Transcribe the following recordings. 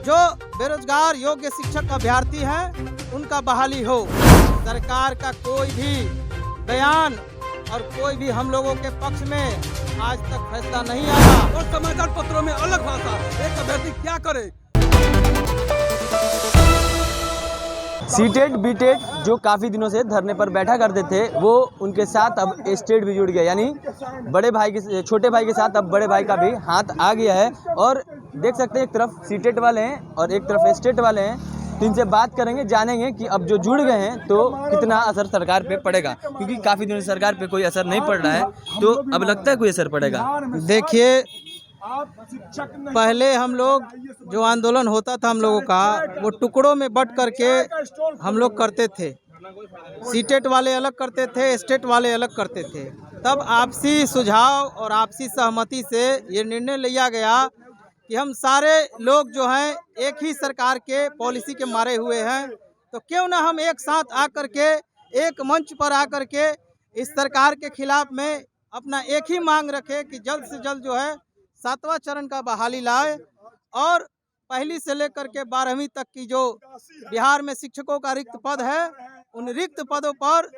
जो बेरोजगार योग्य शिक्षक अभ्यर्थी हैं उनका बहाली हो। सरकार का कोई भी बयान और कोई भी हम लोगों के पक्ष में आज तक फैसला नहीं आया। और समाचार पत्रों में अलग भाषा, एक अभ्यर्थी क्या करे। सीटेट बीटेट जो काफ़ी दिनों से धरने पर बैठा करते थे वो उनके साथ अब स्टेट भी जुड़ गया, यानी बड़े भाई के छोटे भाई के साथ अब बड़े भाई का भी हाथ आ गया है। और देख सकते हैं एक तरफ सीटेट वाले हैं और एक तरफ स्टेट वाले हैं, तो इनसे बात करेंगे, जानेंगे कि अब जो जुड़ गए हैं तो कितना असर सरकार पे पड़ेगा, क्योंकि काफ़ी दिनों से सरकार पे कोई असर नहीं पड़ रहा है, तो अब लगता है कोई असर पड़ेगा। देखिए, पहले हम लोग जो आंदोलन होता था हम लोगों का, वो टुकड़ों में बट करके हम लोग करते थे। सीटेट वाले अलग करते थे, स्टेट वाले अलग करते थे। तब आपसी सुझाव और आपसी सहमति से ये निर्णय लिया गया कि हम सारे लोग जो हैं एक ही सरकार के पॉलिसी के मारे हुए हैं, तो क्यों ना हम एक साथ आकर के एक मंच पर आकर के इस सरकार के खिलाफ में अपना एक ही मांग रखें कि जल्द से जल्द जो है 7वां चरण का बहाली लाए और पहली से लेकर के 12वीं तक की जो बिहार में शिक्षकों का रिक्त पद है, उन रिक्त पदों पर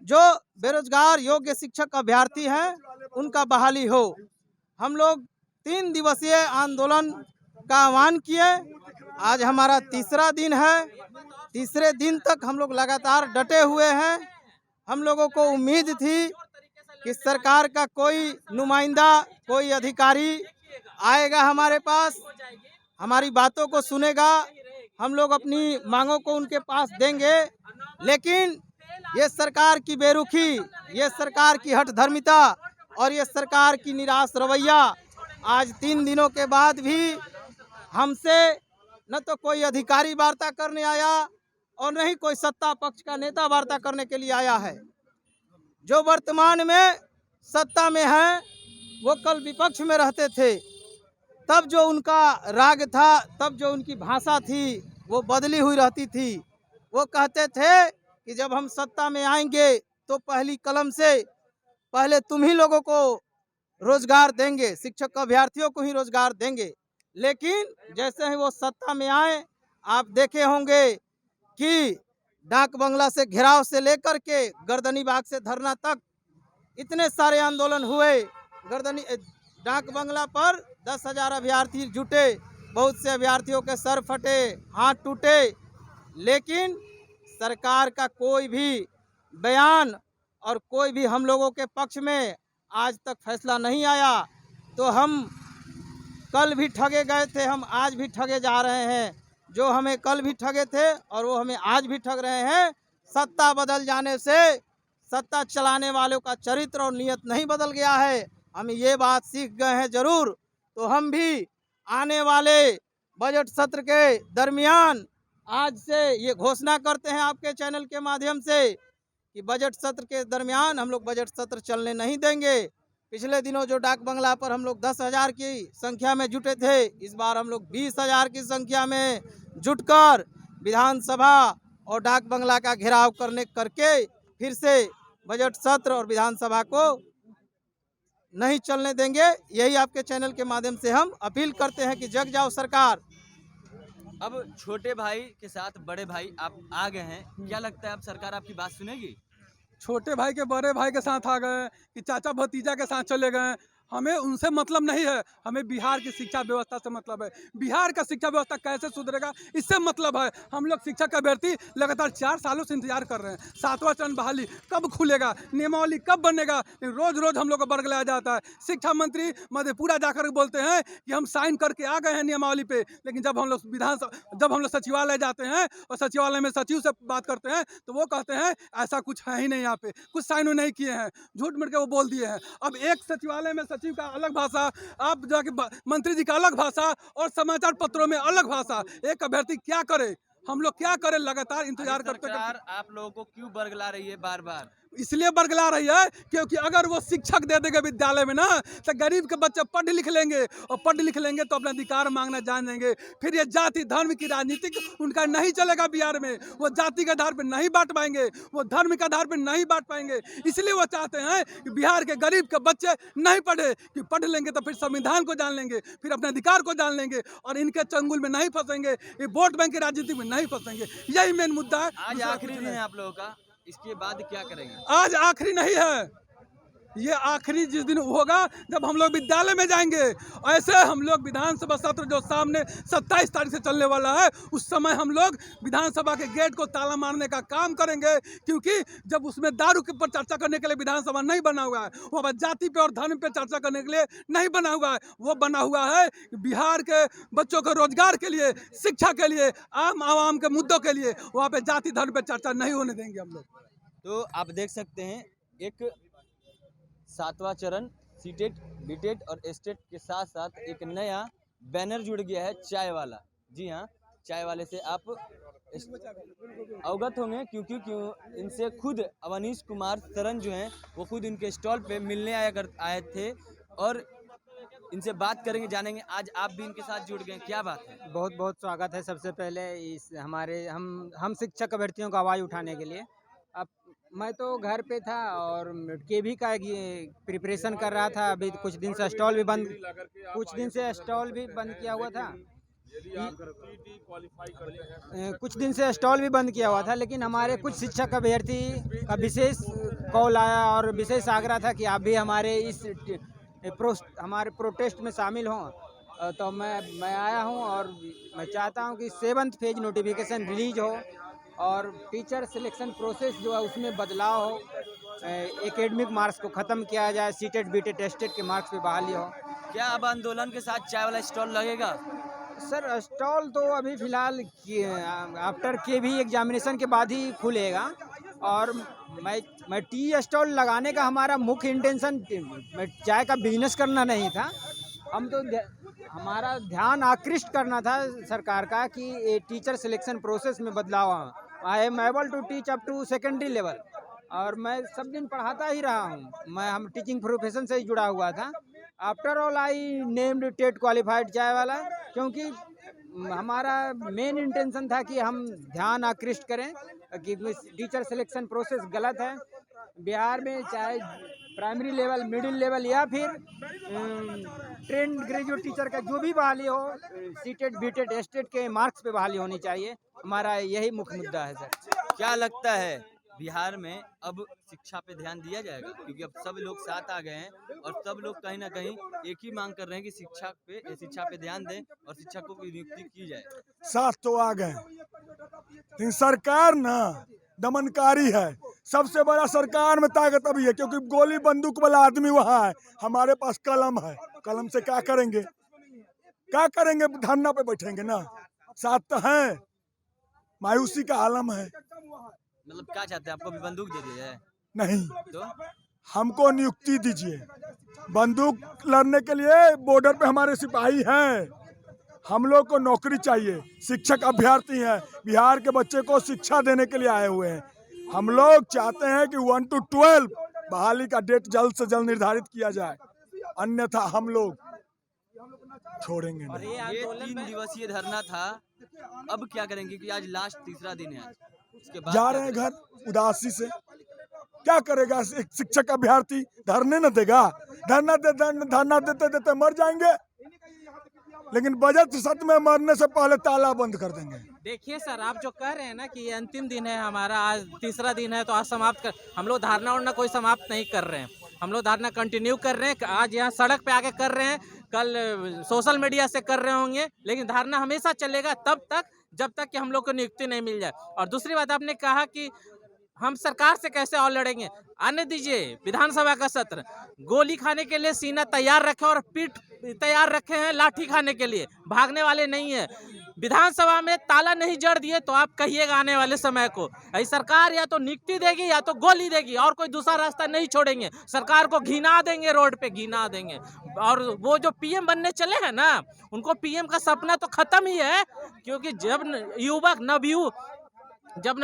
जो बेरोजगार योग्य शिक्षक अभ्यर्थी हैं उनका बहाली हो। हम लोग 3 दिवसीय आंदोलन का आह्वान किए। आज हमारा तीसरा दिन है। तीसरे दिन तक हम लोग लगातार डटे हुए हैं। हम लोगों को उम्मीद थी कि सरकार का कोई नुमाइंदा, कोई अधिकारी आएगा हमारे पास, हमारी बातों को सुनेगा, हम लोग अपनी मांगों को उनके पास देंगे। लेकिन ये सरकार की बेरुखी, ये सरकार की हठधर्मिता और ये सरकार की निराश रवैया आज 3 दिनों के बाद भी हमसे न तो कोई अधिकारी वार्ता करने आया और न ही कोई सत्ता पक्ष का नेता वार्ता करने के लिए आया है। जो वर्तमान में सत्ता में हैं वो कल विपक्ष में रहते थे। तब जो उनका राग था, तब जो उनकी भाषा थी वो बदली हुई रहती थी। वो कहते थे कि जब हम सत्ता में आएंगे तो पहली कलम से पहले तुम ही लोगों को रोजगार देंगे, शिक्षक अभ्यर्थियों को ही रोजगार देंगे। लेकिन जैसे ही वो सत्ता में आए, आप देखे होंगे कि डाक बंगला से घेराव से लेकर के गर्दनी बाग से धरना तक इतने सारे आंदोलन हुए। डाक बंगला पर 10,000 अभ्यर्थी जुटे, बहुत से अभ्यर्थियों के सर फटे, हाथ टूटे, लेकिन सरकार का कोई भी बयान और कोई भी हम लोगों के पक्ष में आज तक फैसला नहीं आया। तो हम कल भी ठगे गए थे, हम आज भी ठगे जा रहे हैं। जो हमें कल भी ठगे थे और वो हमें आज भी ठग रहे हैं। सत्ता बदल जाने से सत्ता चलाने वालों का चरित्र और नियत नहीं बदल गया है। हम ये बात सीख गए हैं जरूर। तो हम भी आने वाले बजट सत्र के दरमियान आज से ये घोषणा करते हैं आपके चैनल के माध्यम से कि बजट सत्र के दरमियान हम लोग बजट सत्र चलने नहीं देंगे। पिछले दिनों जो डाक बंगला पर हम लोग 10,000 की संख्या में जुटे थे, इस बार हम लोग 20,000 की संख्या में जुटकर विधानसभा और डाक बंगला का घेराव करके फिर से बजट सत्र और विधानसभा को नहीं चलने देंगे। यही आपके चैनल के माध्यम से हम अपील करते हैं कि जग जाओ सरकार। अब छोटे भाई के साथ बड़े भाई आप आ गए हैं, क्या लगता है अब सरकार आपकी बात सुनेगी? छोटे भाई के बड़े भाई के साथ आ गए कि चाचा भतीजा के साथ चले गए, हमें उनसे मतलब नहीं है। हमें बिहार की शिक्षा व्यवस्था से मतलब है। बिहार का शिक्षा व्यवस्था कैसे सुधरेगा इससे मतलब है। हम लोग शिक्षक अभ्यर्थी लगातार 4 सालों से इंतजार कर रहे हैं। 7वां चरण बहाली कब खुलेगा, नियमावली कब बनेगा, रोज रोज हम लोग को बरगलाया जाता है। शिक्षा मंत्री मधेपुरा जाकर बोलते हैं कि हम साइन करके आ गए हैं नियमावली पे, लेकिन जब हम लोग सचिवालय जाते हैं और सचिवालय में सचिव से बात करते हैं तो वो कहते हैं ऐसा कुछ है ही नहीं, यहाँ पे कुछ साइन नहीं किए हैं, झूठ मूठ के वो बोल दिए हैं। अब एक सचिवालय में सचिव का अलग भाषा, आप जाके मंत्री जी का अलग भाषा और समाचार पत्रों में अलग भाषा। एक अभ्यर्थी क्या करे, हम लोग क्या करें, लगातार इंतजार करते हैं। आप लोगों को क्यों बरगला रही है बार बार? इसलिए बरगला रही है क्योंकि अगर वो शिक्षक दे देंगे विद्यालय में ना, तो गरीब के बच्चे पढ़ लिख लेंगे, और पढ़ लिख लेंगे तो अपना अधिकार मांगना जान देंगे। फिर ये जाति धर्म की राजनीति उनका नहीं चलेगा बिहार में। वो जाति के आधार पर नहीं बांट पाएंगे, वो धर्म के आधार पर नहीं बांट पाएंगे। इसलिए वो चाहते हैं कि बिहार के गरीब के बच्चे नहीं पढ़े, कि पढ़ लेंगे तो फिर संविधान को जान लेंगे, फिर अपने अधिकार को जान लेंगे, और इनके चंगुल में नहीं फंसेंगे, ये वोट बैंक की राजनीति में नहीं फंसेंगे। यही मेन मुद्दा है। आज आखिरी दिन है आप लोगों का, इसके बाद क्या करेंगे? आज आखिरी नहीं है, ये आखिरी जिस दिन होगा जब हम लोग विद्यालय में जाएंगे। ऐसे हम लोग विधानसभा सत्र जो सामने 27 तारीख से चलने वाला है, उस समय हम लोग विधानसभा के गेट को ताला मारने का काम करेंगे, क्योंकि जब उसमें दारू के ऊपर चर्चा करने के लिए विधानसभा नहीं बना हुआ है, वहाँ पर जाति पे और धर्म पे चर्चा करने के लिए नहीं बना हुआ है। वो बना हुआ है बिहार के बच्चों के रोजगार के लिए, शिक्षा के लिए, आम आवाम के मुद्दों के लिए। वहाँ पे जाति धर्म पे चर्चा नहीं होने देंगे हम लोग। तो आप देख सकते हैं एक 7वां चरण सीटेट, बीटेट और एस्टेट के साथ साथ एक नया बैनर जुड़ गया है, चाय वाला। जी हाँ, चाय वाले से आप अवगत होंगे, क्योंकि इनसे खुद अवनीश कुमार सरन जो हैं वो खुद इनके स्टॉल पे मिलने आए थे, और इनसे बात करेंगे, जानेंगे। आज आप भी इनके साथ जुड़ गए, क्या बात है? बहुत बहुत स्वागत है सबसे पहले इस हमारे हम शिक्षक अभ्यर्थियों का आवाज़ उठाने के लिए। अब मैं तो घर पे था और केवी का प्रिपरेशन कर रहा था। अभी कुछ दिन से स्टॉल भी बंद किया हुआ था। कुछ दिन से स्टॉल भी बंद किया हुआ था, लेकिन हमारे कुछ शिक्षक अभ्यर्थी का विशेष कॉल आया और विशेष आग्रह था कि आप भी हमारे हमारे प्रोटेस्ट में शामिल हों। तो मैं आया हूं, और मैं चाहता हूं कि 7th फेज नोटिफिकेशन रिलीज हो और टीचर सिलेक्शन प्रोसेस जो है उसमें बदलाव हो, एकेडमिक मार्क्स को ख़त्म किया जाए, सीटेट बीटेट एस्टेट के मार्क्स पे बहाली हो। क्या अब आंदोलन के साथ चाय वाला स्टॉल लगेगा? सर स्टॉल तो अभी फ़िलहाल आफ्टर केवी एग्जामिनेशन के बाद ही खुलेगा, और मैं टी स्टॉल लगाने का हमारा मुख्य इंटेंशन चाय का बिजनेस करना नहीं था। हम तो हमारा ध्यान आकृष्ट करना था सरकार का कि टीचर सिलेक्शन प्रोसेस में बदलाव। I am able to teach up to secondary level, और मैं सब दिन पढ़ाता ही रहा हूँ। हम टीचिंग प्रोफेशन से ही जुड़ा हुआ था। After all I named TET qualified चाय वाला, क्योंकि हमारा मेन इंटेंशन था कि हम ध्यान आकृष्ट करें कि टीचर सिलेक्शन प्रोसेस गलत है बिहार में, चाहे प्राइमरी लेवल, मिडिल लेवल या फिर ट्रेंड ग्रेजुएट टीचर का जो भी बहाली हो, सीटेट बीटेट एस्टेट के मार्क्स पे बहाली होनी चाहिए। हमारा यही मुख्य मुद्दा है सर। क्या लगता है बिहार में अब शिक्षा पे ध्यान दिया जाएगा? क्योंकि अब सब लोग साथ आ गए हैं और सब लोग कहीं ना कहीं एक ही मांग कर रहे हैं कि शिक्षा पे ध्यान दें और शिक्षकों की नियुक्ति की जाए। साथ तो आ गए, लेकिन सरकार ना दमनकारी है। सबसे बड़ा सरकार में ताकत अभी है, क्योंकि गोली बंदूक वाला आदमी वहाँ है, हमारे पास कलम है। कलम से क्या करेंगे? धरना पे बैठेंगे ना। साथ तो है, मायूसी का आलम है। मतलब क्या चाहते हैं, आपको भी बंदूक दे दी जाए? नहीं, तो हमको नियुक्ति दीजिए। बंदूक लड़ने के लिए बॉर्डर पे हमारे सिपाही हैं, हम लोग को नौकरी चाहिए। शिक्षक अभ्यर्थी हैं, बिहार के बच्चे को शिक्षा देने के लिए आए हुए हैं। हम लोग चाहते हैं कि 1 to 12 बहाली का डेट जल्द से जल्द निर्धारित किया जाए, अन्यथा हम लोग छोड़ेंगे नहीं। ये 3 दिवसीय धरना था, अब क्या करेंगे? कि आज लास्ट तीसरा दिन है, उसके बाद जा रहे हैं घर उदासी से। क्या करेगा शिक्षक अभ्यर्थी? धरने न देगा? धरना देते देते मर जाएंगे, लेकिन बजट सत्र में मरने से पहले ताला बंद कर देंगे। देखिए सर, आप जो कह रहे हैं ना कि ये अंतिम दिन है हमारा, आज तीसरा दिन है, तो आज समाप्त कर, हम लोग धारणा उड़ना कोई समाप्त नहीं कर रहे हैं। हम लोग धारणा कंटिन्यू कर रहे हैं। आज यहाँ सड़क पे आके कर रहे हैं, कल सोशल मीडिया से कर रहे होंगे, लेकिन धारणा हमेशा चलेगा तब तक जब तक कि हम लोग को नियुक्ति नहीं मिल जाए। और दूसरी बात, आपने कहा कि हम सरकार से कैसे और लड़ेंगे। आने दीजिए विधानसभा का सत्र, गोली खाने के लिए सीना तैयार रखे और पीठ तैयार रखे हैं लाठी खाने के लिए, भागने वाले नहीं है। विधानसभा में ताला नहीं जड़ दिए तो आप कहिएगा आने वाले समय को ऐसी सरकार या तो नियुक्ति देगी या तो गोली देगी, और कोई दूसरा रास्ता नहीं छोड़ेंगे। सरकार को घिना देंगे, रोड पे घिना देंगे। और वो जो पीएम बनने चले हैं ना, उनको पीएम का सपना तो खत्म ही है, क्योंकि जब युवक नवयुवक जब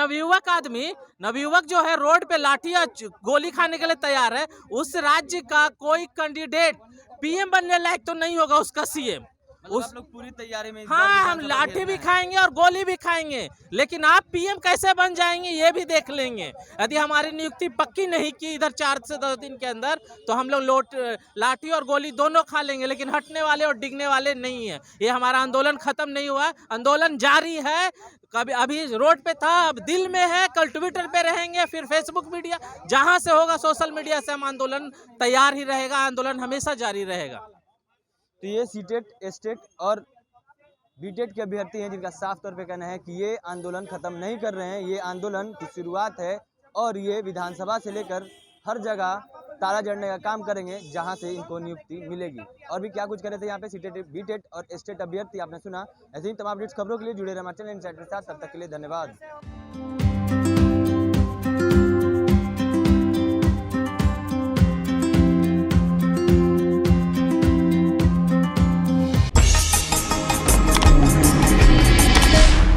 नवयुवक जो है रोड पे लाठी या गोली खाने के लिए तैयार है, उस राज्य का कोई कैंडिडेट पीएम बनने लायक तो नहीं होगा उसका सीएम। उस लोग पूरी तैयारी में इस बार हाँ, हम विधानसभा लाठी घेरना भी है। खाएंगे और गोली भी खाएंगे, लेकिन आप पीएम कैसे बन जाएंगे ये भी देख लेंगे। यदि हमारी नियुक्ति पक्की नहीं की इधर 4 से 10 दिन के अंदर, तो हम लोग लाठी और गोली दोनों खा लेंगे, लेकिन हटने वाले और डिगने वाले नहीं है। ये हमारा आंदोलन खत्म नहीं हुआ, आंदोलन जारी है। कभी अभी रोड पे था, अब दिल में है, कल ट्विटर पे रहेंगे, फिर फेसबुक मीडिया, जहां से होगा सोशल मीडिया से हम आंदोलन तैयार ही रहेगा, आंदोलन हमेशा जारी रहेगा। तो ये सीटेट, एस्टेट और बीटेट के अभ्यर्थी हैं जिनका साफ तौर पे कहना है कि ये आंदोलन खत्म नहीं कर रहे हैं, ये आंदोलन की शुरुआत है और ये विधानसभा से लेकर हर जगह ताला जड़ने का काम करेंगे जहां से इनको नियुक्ति मिलेगी। और भी क्या कुछ कर रहे थे यहाँ पे सीटेट, बीटेट और एस्टेट अभ्यर्थी आपने सुना। ऐसे ही तमाम अपडेट्स खबरों के लिए जुड़े रहे हमारे चैनल इनसाइड के साथ। तब तक के लिए धन्यवाद।